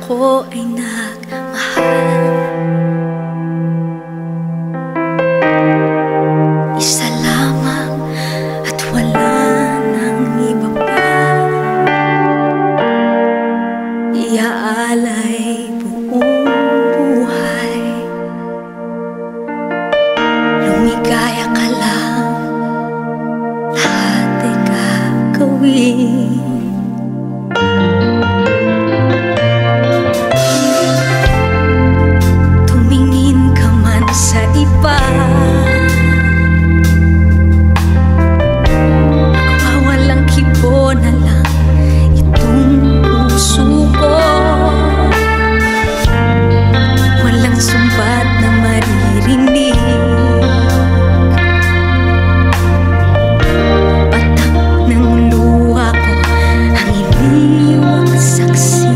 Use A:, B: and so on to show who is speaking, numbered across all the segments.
A: ako ay nagmahal. Isa lamang at wala nang iba pa. Iaalay buong buhay. Lumigaya ka lang, lahat ay gagawin. Tumingin ka man sa iba, magwawalang kibo na lang itong puso ko. Walang sumbat na maririnig, patak ng luha ko ang iniwang saksi.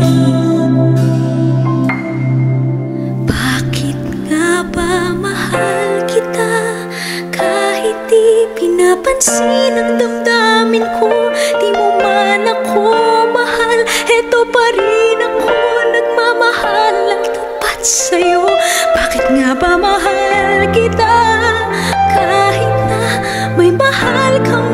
A: Bakit nga ba mahal kita kahit di pinapansin ang damdamin ko? Di mo man ako mahal, eto pa rin ako nagmamahal ang tapat sa'yo. Bakit nga ba mahal kita kahit na may mahal kang